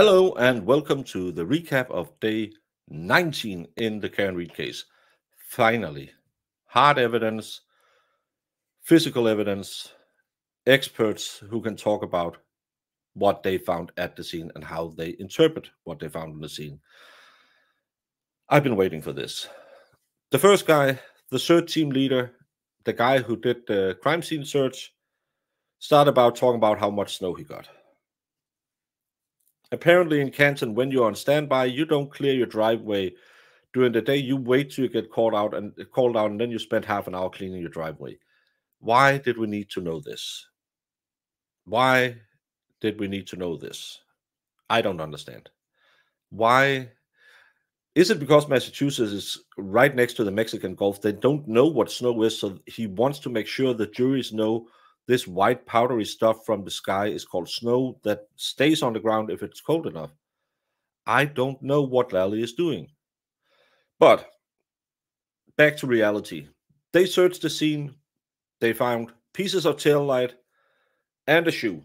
Hello and welcome to the recap of day 19 in the Karen Reed case. Finally, hard evidence, physical evidence, experts who can talk about what they found at the scene and how they interpret what they found in the scene. I've been waiting for this. The first guy, the search team leader, the guy who did the crime scene search, started about talking about how much snow he got. Apparently in Canton, when you're on standby, you don't clear your driveway during the day. You wait till you get called out, and then you spend half an hour cleaning your driveway. Why did we need to know this? Why did we need to know this? I don't understand. Why? Is it because Massachusetts is right next to the Mexican Gulf? They don't know what snow is, so he wants to make sure the juries know this white powdery stuff from the sky is called snow that stays on the ground if it's cold enough. I don't know what Lally is doing. But back to reality. They searched the scene. They found pieces of tail light and a shoe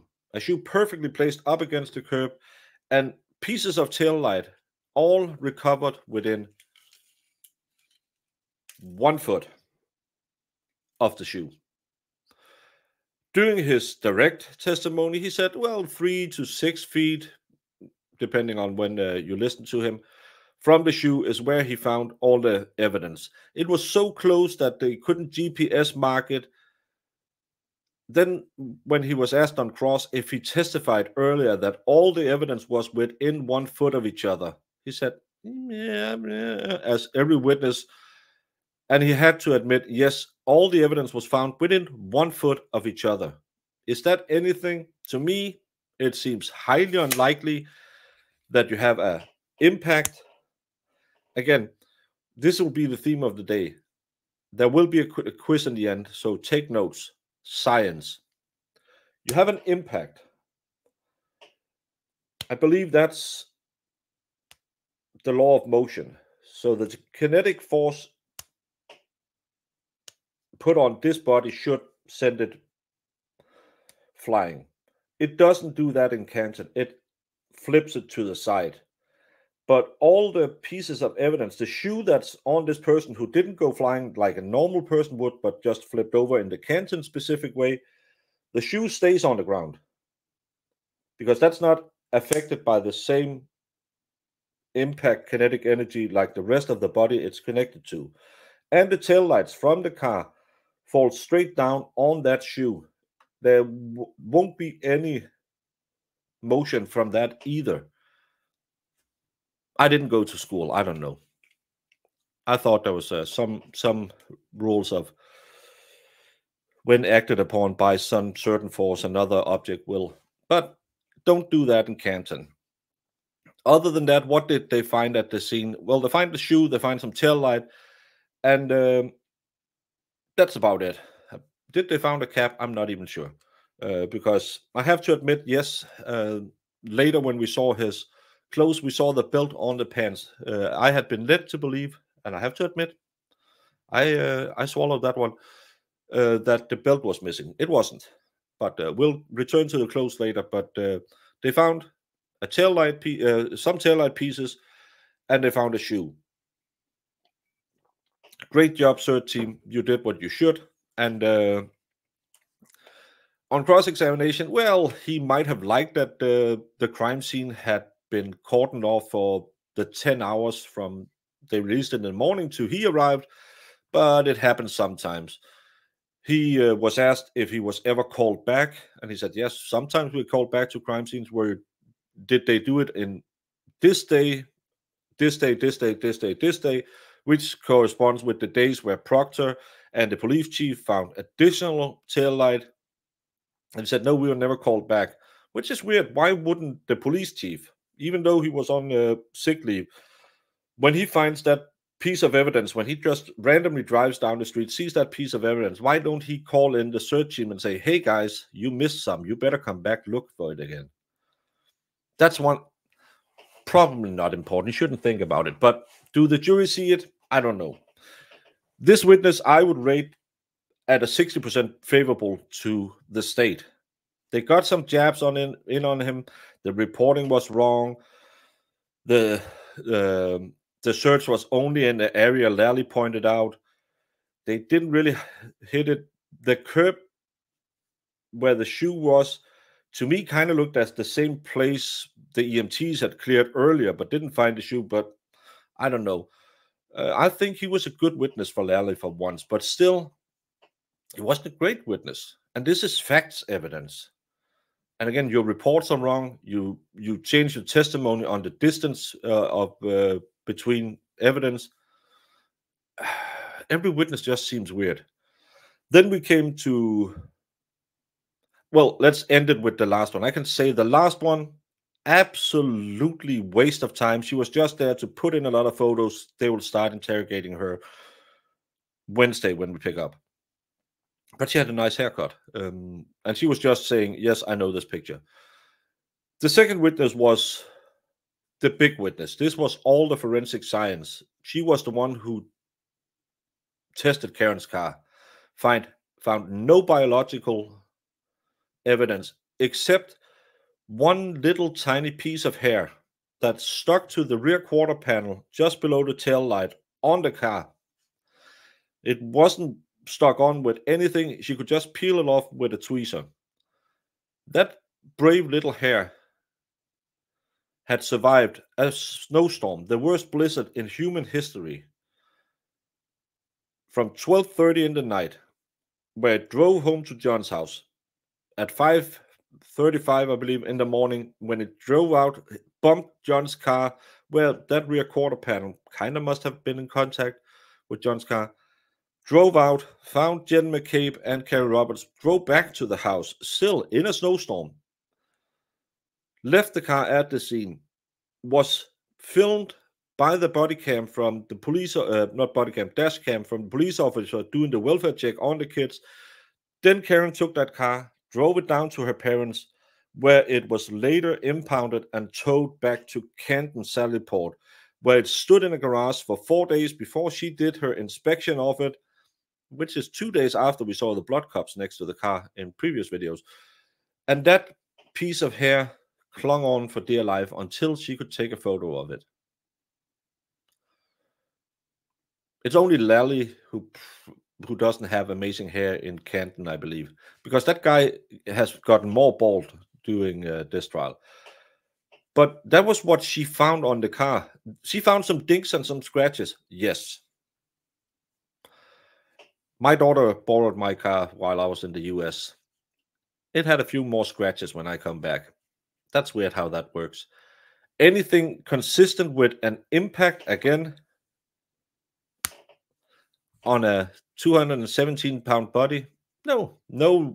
perfectly placed up against the curb, and pieces of tail light all recovered within 1 foot of the shoe. During his direct testimony, he said, well, 3 to 6 feet, depending on when you listen to him, from the shoe is where he found all the evidence. It was so close that they couldn't GPS mark it. Then, when he was asked on cross if he testified earlier that all the evidence was within 1 foot of each other, he said, yeah, as every witness. And he had to admit, yes, all the evidence was found within 1 foot of each other. Is that anything? To me, it seems highly unlikely that you have an impact. Again, this will be the theme of the day. There will be a quiz in the end, so take notes. Science. You have an impact. I believe that's the law of motion. So the kinetic force put on this body should send it flying. It doesn't do that in Canton. It flips it to the side. But all the pieces of evidence, the shoe that's on this person who didn't go flying like a normal person would, but just flipped over in the Canton specific way, the shoe stays on the ground because that's not affected by the same impact kinetic energy like the rest of the body it's connected to. And the tail lights from the car fall straight down on that shoe. There won't be any motion from that either. I didn't go to school. I don't know. I thought there was some rules of when acted upon by some certain force, another object will. But don't do that in Canton. Other than that, what did they find at the scene? Well, they find the shoe, they find some tail light, and that's about it. Did they find a cap? I'm not even sure. Because I have to admit, yes, later when we saw his clothes, we saw the belt on the pants. I had been led to believe, and I have to admit, I swallowed that one, that the belt was missing. It wasn't. But we'll return to the clothes later. But they found a some taillight pieces, and they found a shoe. Great job, search team. You did what you should. And on cross-examination, well, he might have liked that the crime scene had been cordoned off for the 10 hours from they released it in the morning to he arrived, but it happens sometimes. He was asked if he was ever called back, and he said, yes, sometimes we're called back to crime scenes where did they do it in this day, this day, this day, this day, this day, which corresponds with the days where Proctor and the police chief found additional tail light. And he said, no, we were never called back, which is weird. Why wouldn't the police chief, even though he was on sick leave, when he finds that piece of evidence, when he just randomly drives down the street, sees that piece of evidence, why don't he call in the search team and say, hey, guys, you missed some. You better come back, look for it again. That's one, probably not important. You shouldn't think about it. But do the jury see it? I don't know. This witness, I would rate at a 60% favorable to the state. They got some jabs in on him. The reporting was wrong. The search was only in the area Lally pointed out. They didn't really hit it. The curb where the shoe was, to me, kind of looked as the same place the EMTs had cleared earlier, but didn't find the shoe. But I don't know. I think he was a good witness for Lally for once, but still, he wasn't a great witness. And this is facts evidence. And again, your reports are wrong. You change your testimony on the distance of between evidence. Every witness just seems weird. Then we came to, well, let's end it with the last one. I can say the last one, absolutely waste of time. She was just there to put in a lot of photos. They will start interrogating her Wednesday when we pick up. But she had a nice haircut. And she was just saying, yes, I know this picture. The second witness was the big witness. This was all the forensic science. She was the one who tested Karen's car, found no biological evidence except one little tiny piece of hair that stuck to the rear quarter panel just below the tail light on the car. It wasn't stuck on with anything. She could just peel it off with a tweezer. That brave little hair had survived a snowstorm, the worst blizzard in human history, from 12:30 in the night, where it drove home to John's house at 5:35, I believe, in the morning. When it drove out, it bumped John's car, where that rear quarter panel kind of must have been in contact with John's car. Drove out, found Jen McCabe and Carrie Roberts, drove back to the house, still in a snowstorm, left the car at the scene, was filmed by the body cam from the police, not body cam, dash cam from the police officer doing the welfare check on the kids. Then Karen took that car, drove it down to her parents, where it was later impounded and towed back to Canton Sallyport, where it stood in a garage for 4 days before she did her inspection of it, which is 2 days after we saw the blood cups next to the car in previous videos. And that piece of hair clung on for dear life until she could take a photo of it. It's only Lally who doesn't have amazing hair in Canton, I believe, because that guy has gotten more bald doing this trial. But that was what she found on the car. She found some dinks and some scratches. Yes. My daughter borrowed my car while I was in the US. It had a few more scratches when I come back. That's weird how that works. Anything consistent with an impact, again, on a 217-pound body? No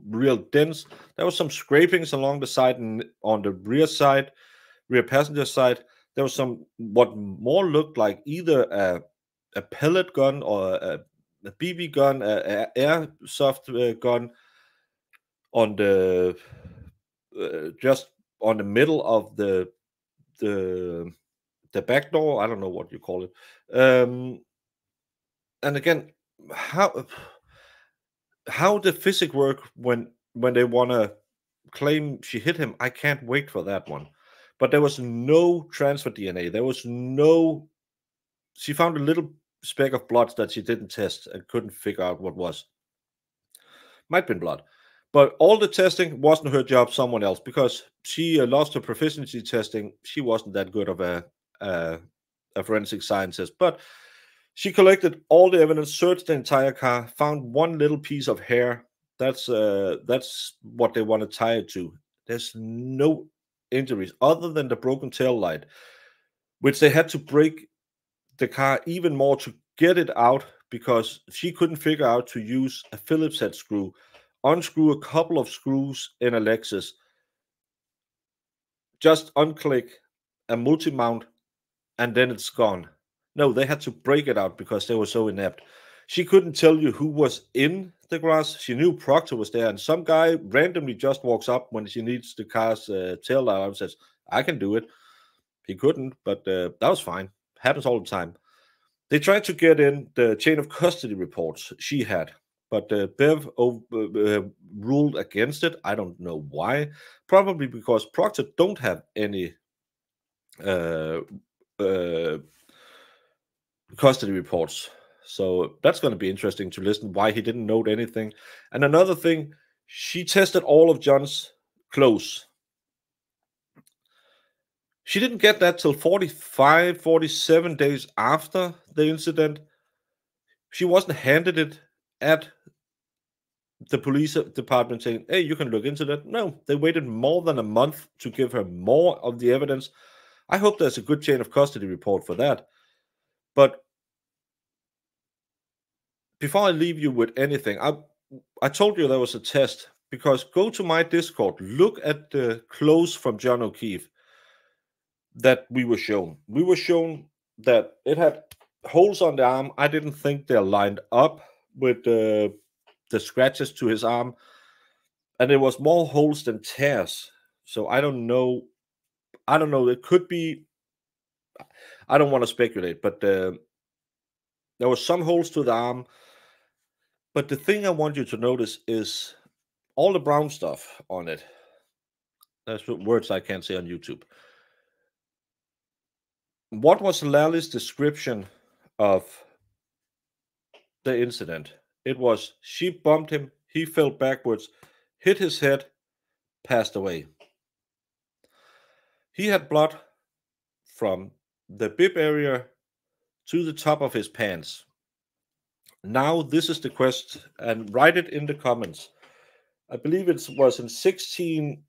real dents. There was some scrapings along the side and on the rear passenger side. There was some what more looked like either a pellet gun or a BB gun, an airsoft gun on the just on the middle of the back door. I don't know what you call it. And again, how the physics work when they want to claim she hit him, I can't wait for that one. But there was no transfer DNA. There was no. She found a little speck of blood that she didn't test and couldn't figure out what was. Might have been blood. But all the testing wasn't her job, someone else, because she lost her proficiency testing. She wasn't that good of a forensic scientist. But she collected all the evidence, searched the entire car, found one little piece of hair. That's what they want to tie it to. There's no injuries other than the broken tail light, which they had to break the car even more to get it out because she couldn't figure out to use a Phillips head screw, unscrew a couple of screws in a Lexus, just unclick a multi-mount, and then it's gone. No, they had to break it out because they were so inept. She couldn't tell you who was in the garage. She knew Proctor was there, and some guy randomly just walks up when she needs the car's tail light and says, I can do it. He couldn't, but that was fine. Happens all the time. They tried to get in the chain of custody reports she had. but Bev ruled against it. I don't know why. Probably because Proctor don't have any uh, uh, custody reports. So that's going to be interesting to listen why he didn't note anything. And another thing, she tested all of John's clothes. She didn't get that till 45, 47 days after the incident. She wasn't handed it at the police department saying, hey, you can look into that. No, they waited more than a month to give her more of the evidence. I hope there's a good chain of custody report for that. But before I leave you with anything, I told you there was a test, because go to my Discord, look at the clothes from John O'Keefe that we were shown. We were shown that it had holes on the arm. I didn't think they're lined up with the scratches to his arm, and there was more holes than tears. So I don't know. It could be. I don't want to speculate, but there was some holes to the arm. But the thing I want you to notice is all the brown stuff on it. That's words I can't say on YouTube. What was Lally's description of the incident? It was she bumped him, he fell backwards, hit his head, passed away. He had blood from the bib area to the top of his pants. Now, this is the question, and write it in the comments. I believe it was in 16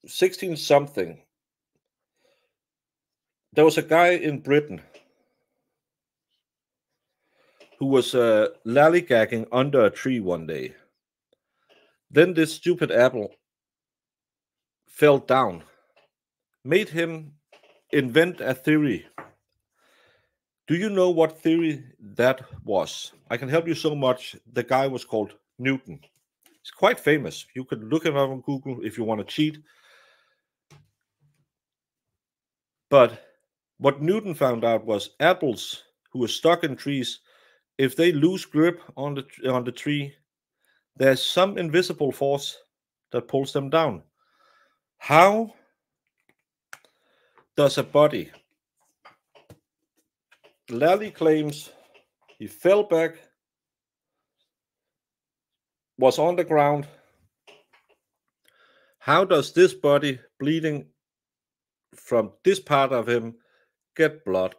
something. There was a guy in Britain who was lollygagging under a tree one day. Then this stupid apple fell down, made him invent a theory. Do you know what theory that was? I can help you so much. The guy was called Newton. He's quite famous. You can look him up on Google if you want to cheat. But what Newton found out was apples who are stuck in trees, if they lose grip on the tree, there's some invisible force that pulls them down. How does a body? Lally claims he fell back, was on the ground. How does this body bleeding from this part of him get blood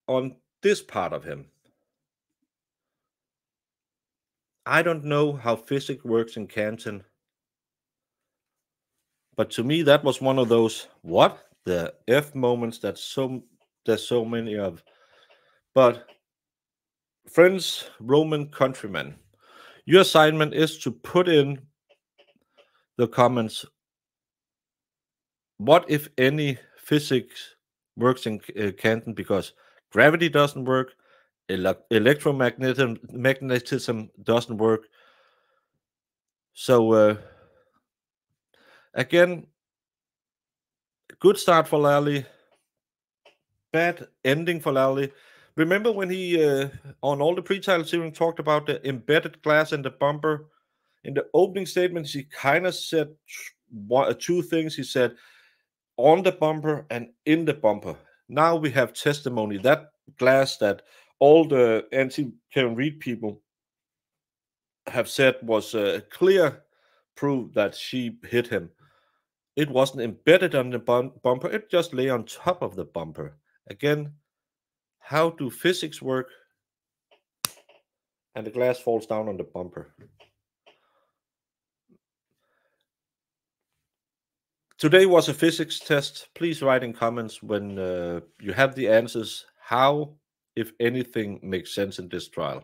on this part of him? I don't know how physics works in Canton, but to me that was one of those what the F moments that there's so many of. But friends, Roman countrymen, your assignment is to put in the comments what, if any, physics works in Canton, because gravity doesn't work, electromagnetism doesn't work. So again, good start for Lally, bad ending for Lally. Remember when he on all the pre-title series talked about the embedded glass in the bumper? In the opening statements, he kind of said two things. He said on the bumper and in the bumper. Now we have testimony that glass that all the anti-Karen Reed people have said was clear proof that she hit him. It wasn't embedded on the bumper. It just lay on top of the bumper. Again, how do physics work? And the glass falls down on the bumper. Today was a physics test. Please write in comments when you have the answers. How, if anything, makes sense in this trial.